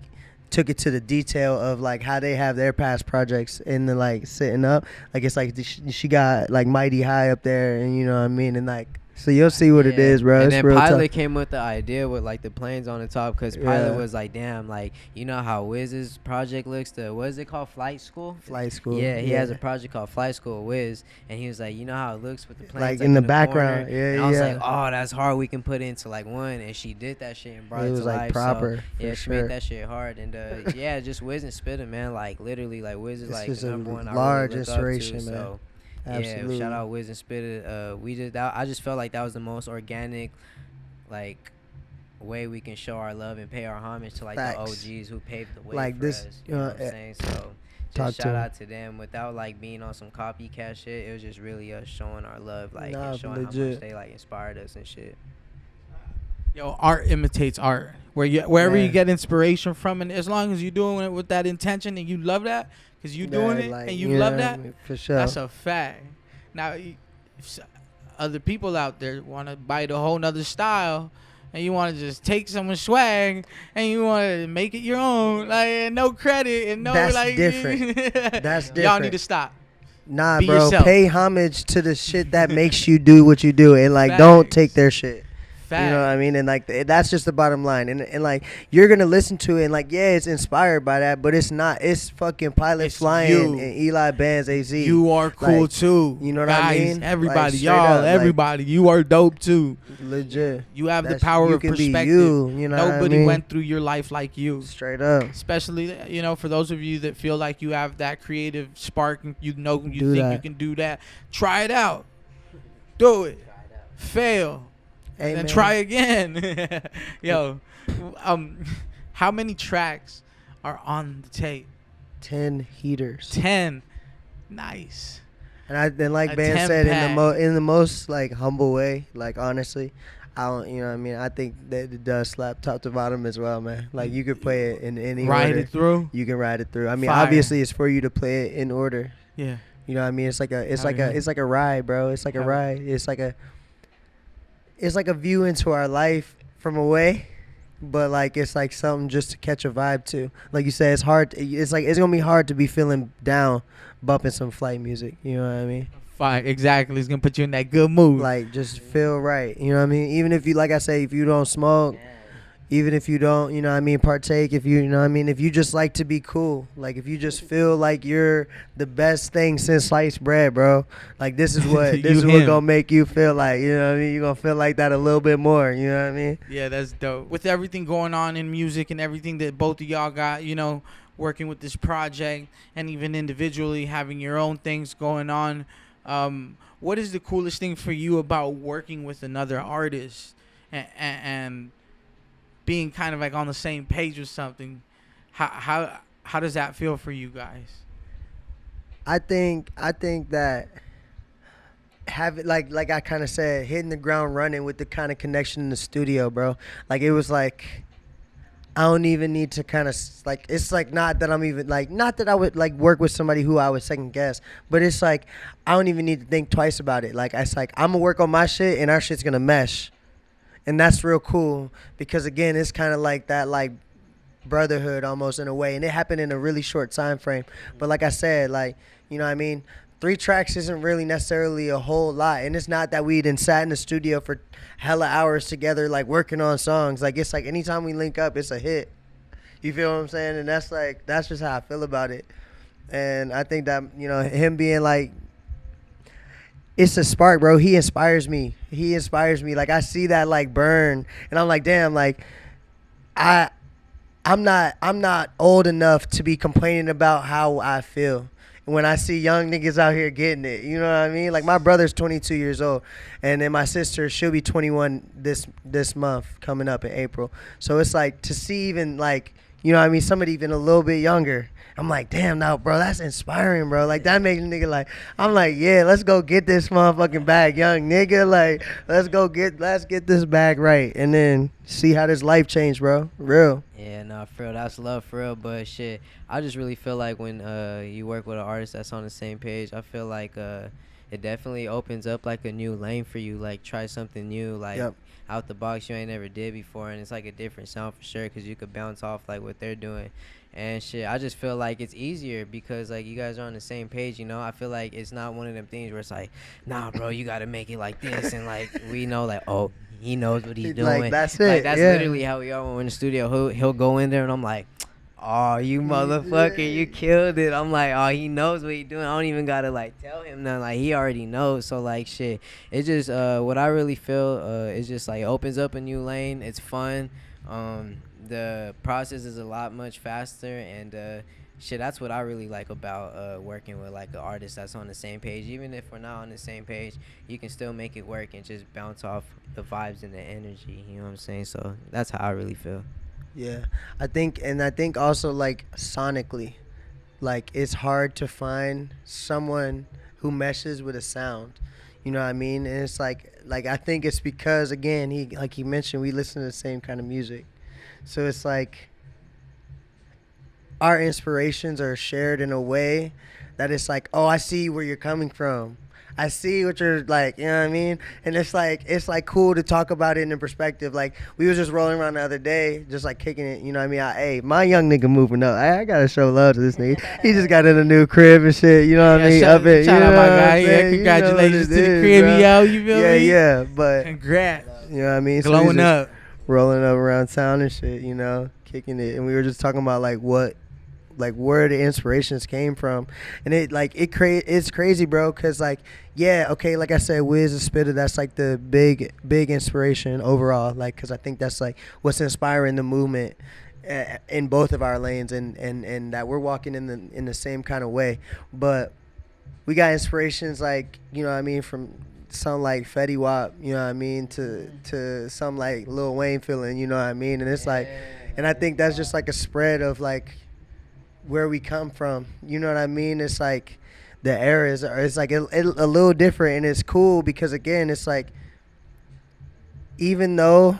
took it to the detail of like how they have their past projects and then like sitting up. Like it's like she got like Mighty High up there, and you know what I mean, and like. So you'll see what it Yeah. is, bro. And It's then real Pilot tough. came with the idea with like the planes on the top because Pilot Yeah. was like, damn, like you know how Wiz's project looks. What is it called? Flight School. Flight School. Yeah, he has a project called Flight School Wiz, and he was like, you know how it looks with the planes Like, in the background. corner? Yeah, and I was yeah. like, oh, that's hard. We can put into like one, and she did that shit and brought It it, was to like life. proper. So, for yeah, she sure. made that shit hard, and yeah, just Wiz and Spitter, man. Like literally, like Wiz is It's like just the a number one. large I really look inspiration, up to, man. So, Absolutely. yeah, shout out Wiz and Spitter. I just felt like that was the most organic, like, way we can show our love and pay our homage to like Facts. the OGs who paved the way Like for this, us. You know what I'm saying? So talk just to shout 'em. out to them without like being on some copycat shit. It was just really us showing our love, like Nah, and showing how legit. much they like inspired us and shit. Yo, art imitates art. Wherever you Man. get inspiration from, and as long as you're doing it with that intention and you love that, because you doing Yeah, it like, and you know love what I that, mean? For sure. that's a fact. Now, if other people out there want to bite a whole nother style, and you want to just take someone's swag and you want to make it your own, like and no credit and no That's like. different. That's Y'all different. need to stop. Nah, Be bro. yourself. Pay homage to the shit that makes you do what you do, and like don't Facts. take their shit. Fact. You know what I mean? And like that's just the bottom line. And like you're gonna listen to it, and like yeah, it's inspired by that, but it's not. It's fucking Pilot It's Flying you. and Eli Bands AZ. You are cool Like, too. you know what Guys, I mean? Everybody, Like, straight y'all, up, like- everybody, you are dope too. Legit. You have the That's- power you of can perspective. Be you. You know what I Nobody mean? went through your life like you. Straight up. Especially, for those of you that feel like you have that creative spark and you Do think you that. can do that, try it out. Do it. Fail. Hey, And man. try again. Yo, how many tracks are on the tape? 10 heaters. 10. Nice. And like A Ben 10 said, pack. in the most like humble way, like honestly, I don't, you know what I mean? I think that it does slap top to bottom as well, man. Like you could play it in any Ride order. it through. You can ride it through. I mean, Fire. obviously it's for you to play it in order. Yeah. You know what I mean? It's like a Hell yeah. it's like a ride, bro. It's like a Hell. ride. It's like a view into our life from away. But like it's like something just to catch a vibe to. Like you said, it's hard. It's like it's gonna be hard to be feeling down, bumping some flight music. You know what I mean? Fine. Exactly. It's going to put you in that good mood. Like just feel right. You know what I mean? Even if you, like I say, if you don't smoke, even if you don't, you know what I mean, partake, if you know what I mean, if you just like to be cool, like if you just feel like you're the best thing since sliced bread, bro, like this is what You this is him. what gonna make you feel like, you know what I mean? You're gonna feel like that a little bit more, you know what I mean? Yeah, that's dope. With everything going on in music and everything that both of y'all got, working with this project and even individually having your own things going on, what is the coolest thing for you about working with another artist and being kind of like on the same page with something? How does that feel for you guys? I think that have it like I kind of said, hitting the ground running with the kind of connection in the studio, bro. Like it was like I don't even need to kind of like, it's like not that I'm even like, not that I would like work with somebody who I would second guess, but it's like I don't even need to think twice about it. Like it's like I'm gonna work on my shit and our shit's gonna mesh, and that's real cool because again it's kind of like that like brotherhood almost in a way, and it happened in a really short time frame. But like I said, like, you know what I mean, 3 tracks isn't really necessarily a whole lot, and it's not that we done sat in the studio for hella hours together like working on songs. Like it's like anytime we link up it's a hit, you feel what I'm saying? And that's like, that's just how I feel about it. And I think that, you know, him being like, it's a spark, bro. He inspires me. Like I see that like burn and I'm like, damn, like I I'm not old enough to be complaining about how I feel when I see young niggas out here getting it. You know what I mean? Like my brother's 22 years old, and then my sister, she'll be 21 this month coming up in April. So it's like to see even like, you know what I mean, somebody even a little bit younger. I'm like, damn, now, bro, that's inspiring, bro. Like, that makes a nigga like, I'm like, yeah, let's go get this motherfucking bag, young nigga. Like, let's get this bag right. And then see how this life changed, bro. Real. Yeah, no, for real, that's love for real. But shit, I just really feel like when you work with an artist that's on the same page, I feel like it definitely opens up like a new lane for you. Like try something new, like out the box you ain't never did before, and it's like a different sound for sure because you could bounce off like what they're doing. And shit, I just feel like it's easier because like you guys are on the same page, you know. I feel like it's not one of them things where it's like, nah, bro, you gotta make it like this, and like we know like, oh, he knows what he's doing. Like that's it. Like that's literally how we are when we're in the studio. He'll go in there and I'm like, oh, you motherfucker, you killed it. I'm like, oh, he knows what he's doing. I don't even gotta like tell him nothing. Like he already knows. So like shit, it's just what I really feel is just like opens up a new lane. It's fun. The process is a lot much faster, and shit, that's what I really like about working with like an artist that's on the same page. Even if we're not on the same page, you can still make it work and just bounce off the vibes and the energy, you know what I'm saying? So that's how I really feel. Yeah, I think also like sonically, like it's hard to find someone who meshes with a sound, you know what I mean? And it's like I think it's because again, he mentioned, we listen to the same kind of music. So it's like our inspirations are shared in a way that it's like, oh, I see where you're coming from. I see what you're like, you know what I mean? And it's like cool to talk about it in perspective. Like we was just rolling around the other day, just like kicking it, you know what I mean? Hey, my young nigga moving up. I gotta show love to this nigga. He just got in a new crib and shit, you know what I mean? Shout out my guy. Yeah, congratulations to the crib, yo. You feel me? Yeah, but congrats. You know what I mean? Glowing up. Rolling up around town and shit, you know, kicking it. And we were just talking about like where the inspirations came from. And it's crazy, bro, because like, yeah, okay, like I said, Wiz and Spitter, that's like the big inspiration overall, like, because I think that's like what's inspiring the movement in both of our lanes, and that we're walking in the same kind of way. But we got inspirations like, you know what I mean, from some like Fetty Wap, you know what I mean, to some like Lil Wayne feeling, you know what I mean? And it's like, and I think that's just like a spread of like where we come from, you know what I mean? It's like the eras are, it's like a little different, and it's cool because again, it's like even though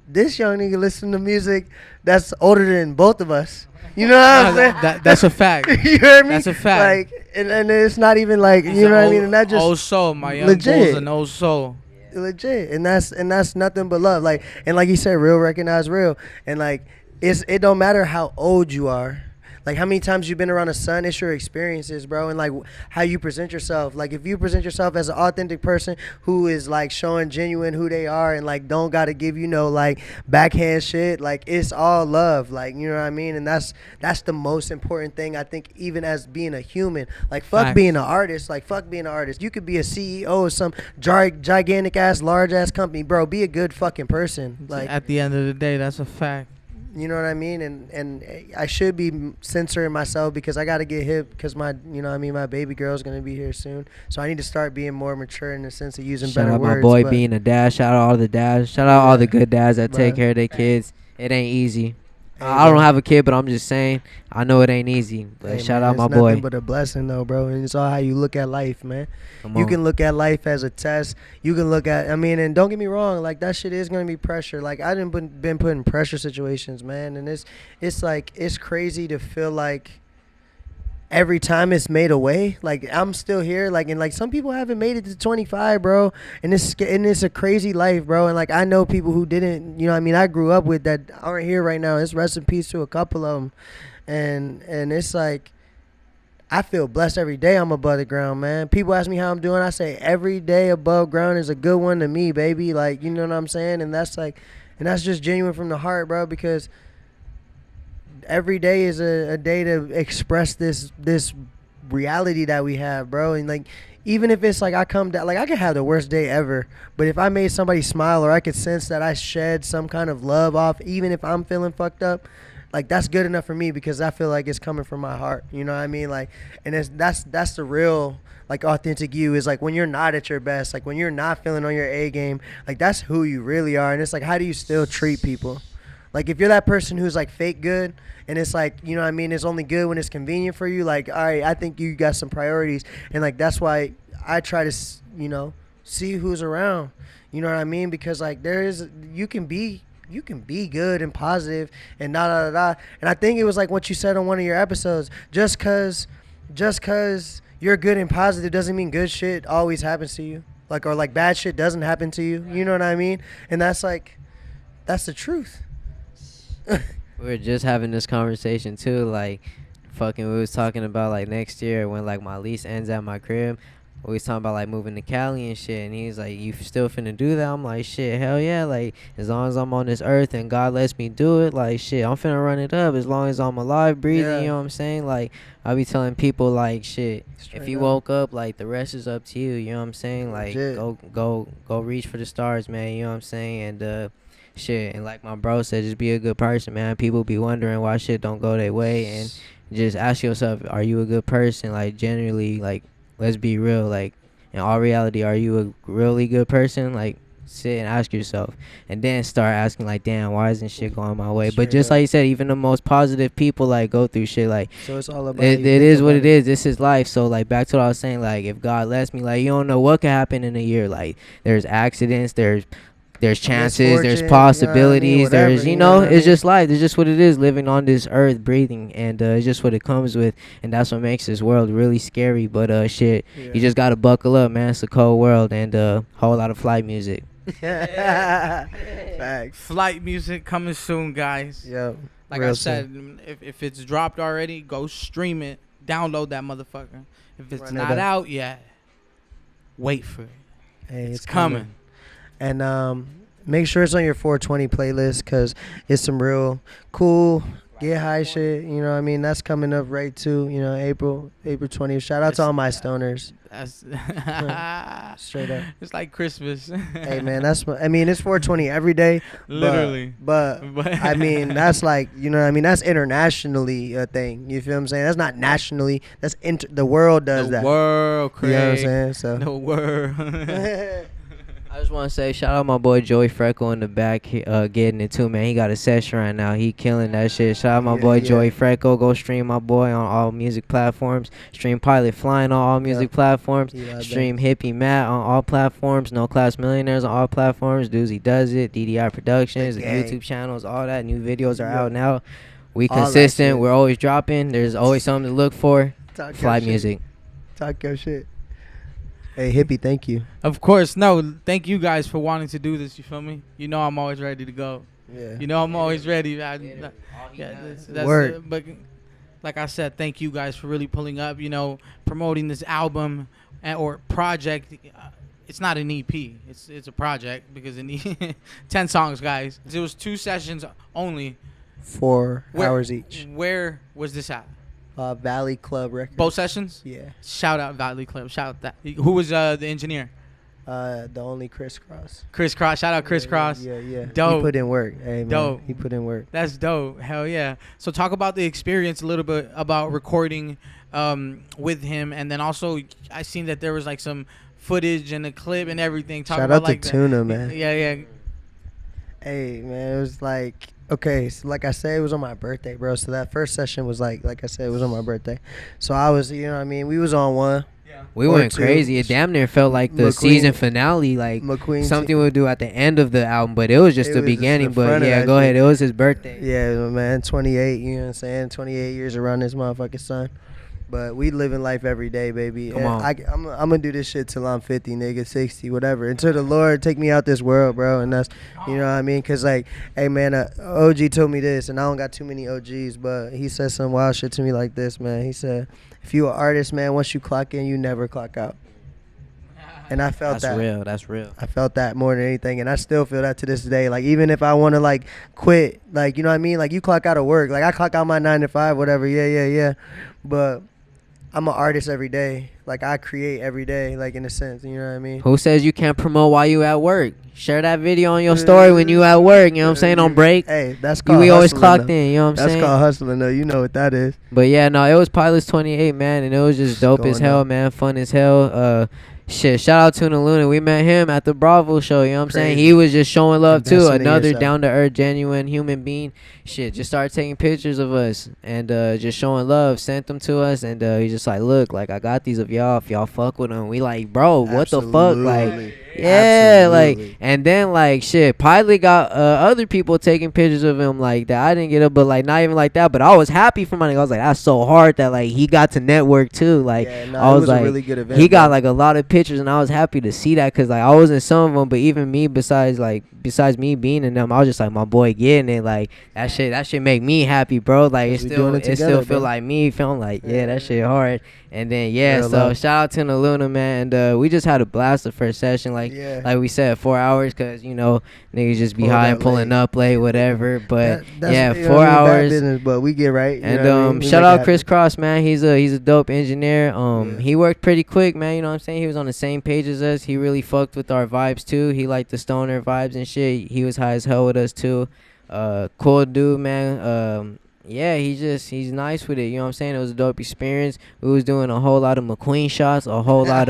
this young nigga listen to music that's older than both of us, you know what I'm saying? That's a fact. You heard me? That's a fact. Like, and it's not even like, He's you know what I mean? And that just old soul. My young legit. bull's an old soul. Legit, and that's nothing but love. Like, and like you said, real recognize real, and like it don't matter how old you are. Like how many times you've been around the sun, it's your experiences, bro, and like how you present yourself. Like if you present yourself as an authentic person who is like showing genuine who they are and like don't gotta give like backhand shit, like it's all love, like, you know what I mean? And that's the most important thing, I think, even as being a human. Like fuck being an artist, you could be a CEO of some gigantic ass large ass company, bro. Be a good fucking person. Like at the end of the day, that's a fact. You know what I mean? And I should be censoring myself because I got to get hip because my, you know what I mean, my baby girl's going to be here soon. So I need to start being more mature in the sense of using better words. Shout out my boy being a dad. Shout out all the dads. Shout out all the good dads that take care of their kids. It ain't easy. I don't have a kid, but I'm just saying, I know it ain't easy. But Hey, shout man, out my it's boy. nothing but a blessing, though, bro. And it's all how you look at life, man. Come You on. can look at life as a test. You can look at, I mean, and don't get me wrong, like that shit is gonna be pressure. Like I didn't been put in pressure situations, man, and it's like it's crazy to feel like every time it's made away, like I'm still here, like, and like some people haven't made it to 25, bro, and it's a crazy life, bro, and like I know people who didn't, you know what I mean, I grew up with that aren't here right now. It's rest in peace to a couple of them, and it's like I feel blessed every day I'm above the ground, man. People ask me how I'm doing. I say every day above ground is a good one to me, baby. Like, you know what I'm saying? And that's like, and that's just genuine from the heart, bro, because every day is a day to express this reality that we have, bro. And like, even if it's like I come down, like I could have the worst day ever, but if I made somebody smile or I could sense that I shed some kind of love off, even if I'm feeling fucked up, like that's good enough for me because I feel like it's coming from my heart. You know what I mean? Like, and that's the real like authentic you is like when you're not at your best, like when you're not feeling on your A game, like that's who you really are. And it's like, how do you still treat people? Like if you're that person who's like fake good and it's like, you know what I mean, it's only good when it's convenient for you, like, all right, I think you got some priorities. And like that's why I try to, you know, see who's around. You know what I mean? Because like you can be good and positive and da da da da. And I think it was like what you said on one of your episodes. Just cause you're good and positive doesn't mean good shit always happens to you. Like or like bad shit doesn't happen to you. You know what I mean? And that's the truth. We were just having this conversation too, like fucking we was talking about like next year when like my lease ends at my crib. We was talking about like moving to Cali and shit, and he's like, "You still finna do that?" I'm like, "Shit, hell yeah!" Like as long as I'm on this earth and God lets me do it, like shit, I'm finna run it up as long as I'm alive, breathing. Yeah. You know what I'm saying? Like I be telling people like, shit, Straight if you up. woke up, like the rest is up to you. You know what I'm saying? Like Legit. go reach for the stars, man. You know what I'm saying? And shit, and like my bro said, just be a good person, man. People be wondering why shit don't go their way, and just ask yourself, are you a good person? Like generally, like let's be real, like in all reality, are you a really good person? Like sit and ask yourself, and then start asking like, damn, why isn't shit going my way? But Straight just up. like you said, even the most positive people like go through shit. Like So it's all about how it you is think what about it is. This is life. So like back to what I was saying, like if God lets me, like you don't know what could happen in a year. Like there's accidents, there's chances, there's Misfortune, possibilities, whatever, there's you know what I it's mean? just life. It's just what it is, living on this earth, breathing, and it's just what it comes with, and that's what makes this world really scary. But shit, you just gotta buckle up, man. It's a cold world, and whole lot of flight music. Facts. Flight music coming soon, guys. Yep. Like Real I soon. said, if it's dropped already, go stream it, download that motherfucker. If it's Run it not up. out yet, wait for it. Hey, It's coming. And make sure it's on your 420 playlist because it's some real cool get high shit. You know what I mean? That's coming up right too. You know, April 20th. Shout out to all my stoners. That's Straight up. It's like Christmas. Hey man, I mean it's 420 every day. Literally. But I mean that's like, you know what I mean, that's internationally a thing. You feel what I'm saying? That's not nationally. That's the world does the that. world, Craig. You know what I'm saying? So The world. I just want to say shout out my boy Joey Freckle in the back, getting it too, man. He got a session right now. He killing that shit. Shout out my boy Joey Freckle. Go stream my boy on all music platforms. Stream Pilot Flying on all music platforms. Stream Hippie Matt on all platforms. No Class Millionaires on all platforms. Doozy Does It. DDI Productions. The YouTube channels. All that. New videos are out now. We All that consistent. shit. We're always dropping. There's always something to look for. Talk Fly your shit. music. Talk your shit. Hey Hippie, thank you. Of course, no. Thank you guys for wanting to do this. You feel me? You know I'm always ready to go. Yeah. You know I'm always ready. Word. But like I said, thank you guys for really pulling up. You know, promoting this album or project. It's not an EP. It's a project because it needs 10 songs, guys. It was 2 sessions only. 4 hours each. Where was this at? Valley Club Records. Both sessions? Yeah. Shout out Valley Club. Shout out that. Who was the engineer? The only Crisscross. Chris Cross. Shout out Chris Cross. Yeah. Dope. He put in work. Hey man. Dope. He put in work. That's dope. Hell yeah. So talk about the experience a little bit about recording with him, and then also I seen that there was like some footage and a clip and everything. Talk Shout about out to like Tuna, man. Yeah. Hey man, it was like Okay, so like I said, it was on my birthday, bro. So that first session was like I said, it was on my birthday. So I was, you know what I mean? We was on one. We Or went two. crazy. It damn near felt like the McQueen- season finale, like McQueen something we'll do at the end of the album. But it was just It the was just beginning. the But front of yeah, that go ahead. shit. It was his birthday. Yeah, man, 28, you know what I'm saying? 28 years around this motherfucking son. But we living life every day, baby. Come And on. I'm going to do this shit till I'm 50, nigga, 60, whatever. Until the Lord take me out this world, bro. And that's, you know what I mean? Because, like, hey, man, OG told me this, and I don't got too many OGs, but he said some wild shit to me like this, man. He said, if you an artist, man, once you clock in, you never clock out. And I felt That's that. real. That's real. I felt that more than anything, and I still feel that to this day. Like, even if I want to, like, quit, like, you know what I mean? Like, you clock out of work. Like, I clock out my 9 to 5, whatever. Yeah. But I'm an artist every day. Like, I create every day, like, in a sense. You know what I mean? Who says you can't promote while you at work? Share that video on your story when you at work. You know what I'm saying? On break. Hey, that's called We always hustling, clocked though. in. You know what I'm That's saying? called hustling, though. You know what that is. But yeah, no, it was Pilots 28, man, and it was just dope as Going hell, up. man. Fun as hell. Shit, shout out to Luna. We met him at the Bravo show, you know what I'm saying? Crazy. He was just showing love too. Investing in Another yourself. down to earth, genuine human being. Shit, just started taking pictures of us and just showing love. Sent them to us, and he's just like, look, like, I got these of y'all. If y'all fuck with them, we like, bro, what the fuck? Like, Absolutely. yeah, like, Absolutely. and then like shit, Pilot got other people taking pictures of him like that. I didn't get up, but like not even like that. But I was happy for my nigga. I was like, that's so hard that like he got to network too. Like Yeah, nah, I it was was like, a really good event. he got bro. like a lot of pictures, and I was happy to see that because like I was in some of them, but even me, besides me being in them, I was just like my boy getting it. Like that shit make me happy, bro. Like it 'Cause we still doing it still together, feel bro. like me feeling like yeah, that shit hard. And then Real so love. shout out to the Luna, man. And we just had a blast the first session. Yeah. Like we said, 4 hours, cause you know niggas just be Pulled high up and pulling late. up late, whatever. But That's, yeah, you know 4 what I mean, bad hours. business, but we get right. You And know what I mean? We shout make it out Chris happen. Cross, man. He's a dope engineer. Yeah. He worked pretty quick, man. You know what I'm saying? He was on the same page as us. He really fucked with our vibes too. He liked the stoner vibes and shit. He was high as hell with us too. Cool dude, man. Yeah, he's nice with it. You know what I'm saying? It was a dope experience. We was doing a whole lot of McQueen shots, a whole lot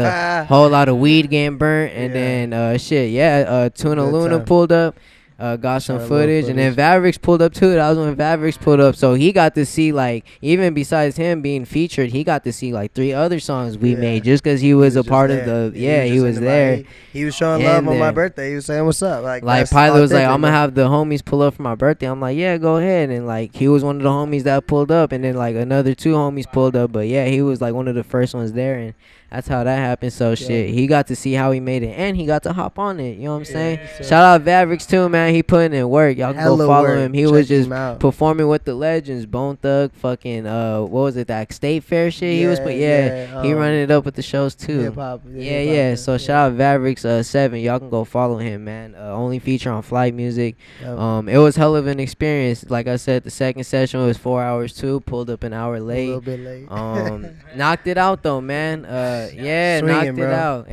of weed getting burnt, and then Tuna Good Luna time. pulled up. Got some Shot a little footage, and then Vavrix pulled up too. That was when Vavrix pulled up, so he got to see like even besides him being featured, he got to see like 3 other songs we Yeah. made just because he was a just part there. of the he just was in the there. vibe. He was showing And love on my there. birthday. He was saying, "What's up?" Like Like that's Pilot was like, authentic, I'm gonna man. have the homies pull up for my birthday. I'm like, yeah, go ahead. And like he was one of the homies that pulled up, and then like another 2 homies pulled up. But yeah, he was like one of the first ones there, and that's how that happened. So shit, he got to see how he made it, and he got to hop on it. You know what I'm saying? so- Shout out Vavrix too, man. He putting in work. Y'all can Hella go follow work. him. He Check was just him out. performing with the legends, Bone Thug, fucking what was it, that State Fair shit? He was, but he running it up with the shows too. Hip-hop, Yeah. So shout out Vavrix 7. Y'all can go follow him, man. Only feature on Flight Music. It was hell of an experience. Like I said, the second session was 4 hours too. Pulled up an hour a late. little bit late. Knocked it out though, man. Knocked Swinging, it bro. out.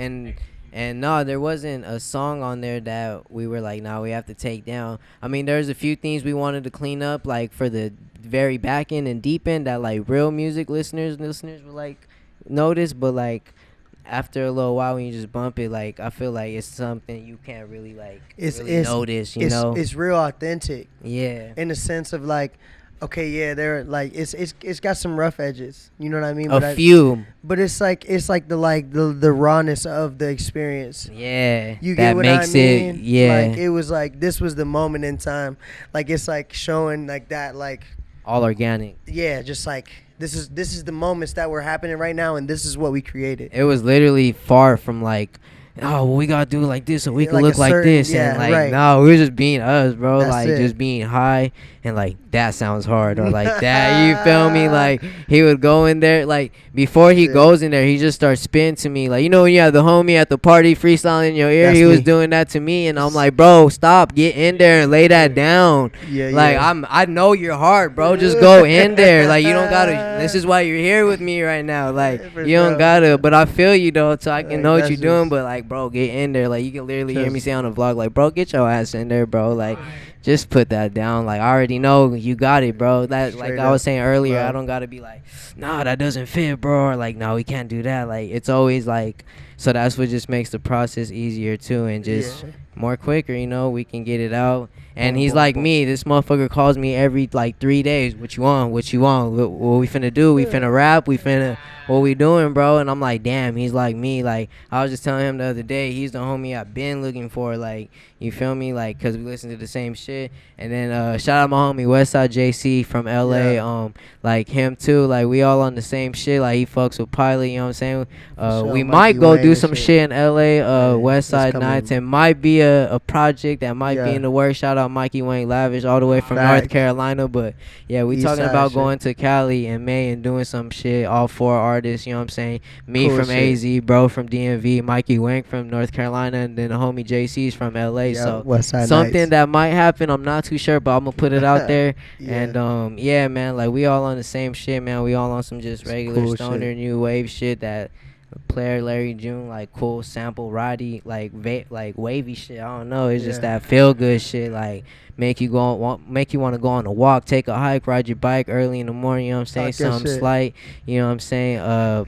And no, there wasn't a song on there that we were like, nah, we have to take down. I mean, there's a few things we wanted to clean up, like for the very back end and deep end that like real music listeners would like notice, but like after a little while when you just bump it, like I feel like it's something you can't really like really notice, you know? It's real authentic Yeah. in the sense of like, okay, yeah, they're like it's got some rough edges. You know what I mean? But A few. But it's like the rawness of the experience. Yeah. You that get what makes I mean? it, yeah. Like it was like this was the moment in time. Like it's like showing like that like all organic. yeah, just like this is the moments that were happening right now, and this is what we created. It was literally far from like, oh, well, we gotta do it like this so we can Like look a like certain- this, yeah, and like right. no, we were just being us, bro. That's like it. just being high and like that sounds hard or like that. You feel me? Like he would go in there, like before he Shit. goes in there, he just starts spitting to me, like you know when you have the homie at the party freestyling in your ear. That's He was me. doing that to me, and I'm like, bro, stop, get in there and lay that down. Yeah, Like yeah. I know your heart, bro. Just go in there. Like you don't gotta. This is why you're here with me right now. Like For you don't sure. gotta. But I feel you though, so I can Like, know what that's you're doing. just- But like, bro, get in there. Like you can literally hear me Cause- say on the vlog, like, bro, get your ass in there, bro. Like just put that down. Like, I already know you got it, bro. That, like Straight I was up. saying earlier, I Love. don't gotta be like, nah, that doesn't fit, bro. Or like, no, we can't do that. Like, it's always like, so that's what just makes the process easier too, and just Yeah. more quicker. You know, we can get it out. And Boom, he's boom, like boom. me. This motherfucker calls me every like 3 days. What you want? What you want? What we finna do? We finna rap? We finna what we doing, bro? And I'm like, damn. He's like me. Like, I was just telling him the other day. He's the homie I've been looking for. Like, you feel me? Like, cause we listen to the same shit. And then shout out my homie Westside JC from LA. Yeah. Like him too. Like, we all on the same shit. Like, he fucks with Pilot. You know what I'm saying? For sure, We Mikey might go Wayne do and some shit. shit in LA. It's Westside coming. Nights. It might be a project that might be Yeah. in the works. Shout out Mikey Wayne Lavish all the way from Facts. North Carolina. But yeah, we East talking side about shit. going to Cali in May and doing some shit. All 4 artists. You know what I'm saying? Me Cool from shit. AZ, bro from DMV, Mikey Wayne from North Carolina, and then the homie JC's from LA. Yeah, So Westside something Nights. that might happen. I'm not too sure, but I'm gonna put it out there. Yeah. And yeah, man, like we all on the same shit, man. We all on some just Some regular cool stoner shit. new wave shit that player Larry June, like cool sample Roddy, like like wavy shit. I don't know. It's just Yeah. that feel good shit, like make you make you want to go on a walk, take a hike, ride your bike early in the morning. You know what I'm saying? Talk your Something shit. slight. You know what I'm saying?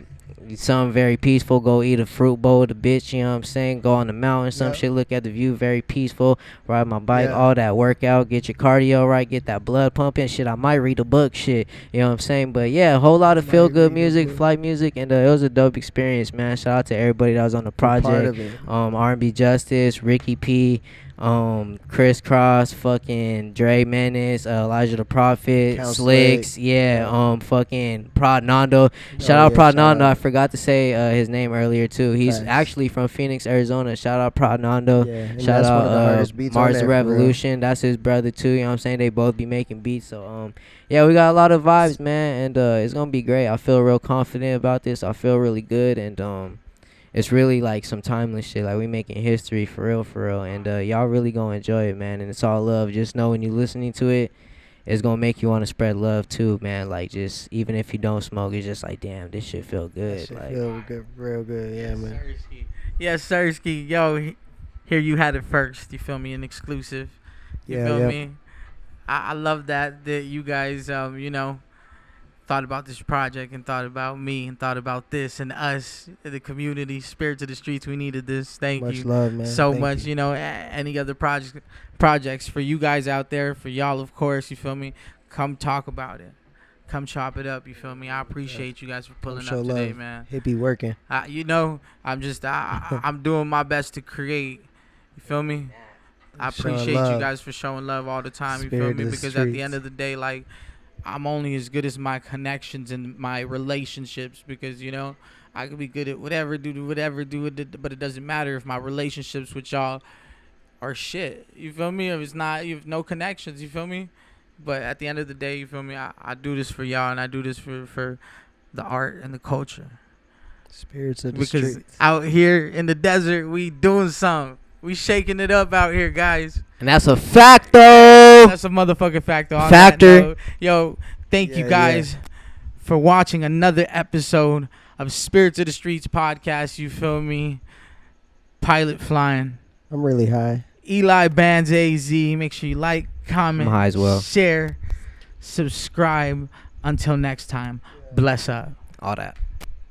Something very peaceful. Go eat a fruit bowl with a bitch. You know what I'm saying? Go on the mountain, some Yep. shit. Look at the view, very peaceful. Ride my bike, Yeah. all that workout. Get your cardio right. Get that blood pumping. Shit, I might read a book. Shit, you know what I'm saying? But yeah, a whole lot of Might feel good read a music, book. flight music, and it was a dope experience, man. Shout out to everybody that was on the Part project. of it. R&B Justice, Ricky P, Chris Cross, fucking Dre Menace, Elijah the Prophet, Count Slicks, Slick. yeah, fucking Prod Nando. Shout Oh, out yeah, Prod shout Nando. out. I forgot to say his name earlier too. He's Facts. actually from Phoenix, Arizona. Shout out Prod Nando. Yeah, and Shout that's out one of the hardest beats on Mars there, the for real. Revolution. That's his brother too. You know what I'm saying? They both be making beats. So yeah, we got a lot of vibes, man, and it's gonna be great. I feel real confident about this. I feel really good, and it's really like some timeless shit. Like we making history for real, and y'all really gonna enjoy it, man. And it's all love. Just know when you listening to it, it's gonna make you want to spread love too, man. Like just even if you don't smoke, it's just like damn, this shit feel That good. shit Like feel good, real good. Yeah, man. Sirski. Yes, Sirski. Yo, here you had it first. You feel me? An exclusive. You Yeah, feel yeah. me? I love that you guys you know, thought about this project and thought about me and thought about this and us, the community, Spirits of the Streets. We needed this. Thank Much you love, man. so Thank much. You know, any other projects for you guys out there, for y'all, of course. You feel me? Come talk about it. Come chop it up. You feel me? I appreciate you guys for pulling show up today, love. man. It be working. You know, I'm just I'm doing my best to create. You feel me? I Showing appreciate you love. guys for showing love all the time. You Spirit feel of me? the Because at the streets. end of the day, like, I'm only as good as my connections and my relationships. Because you know, I could be good at whatever, but it doesn't matter if my relationships with y'all are shit. You feel me? If it's not, you have no connections. You feel me? But at the end of the day, you feel me? I do this for y'all, and I do this for the art and the culture. Spirits of the Because streets. out here in the desert, we doing something. We shaking it up out here, guys. and that's a fact though. That's a motherfucking factor. On Factor. that note, yo, thank you Yeah, guys for watching another episode of Spirits of the Streets podcast. You feel me? Pilot flying. I'm really high. Eli Bands AZ. Make sure you like, comment, I'm high as well. share, subscribe. Until next time, bless up. All that.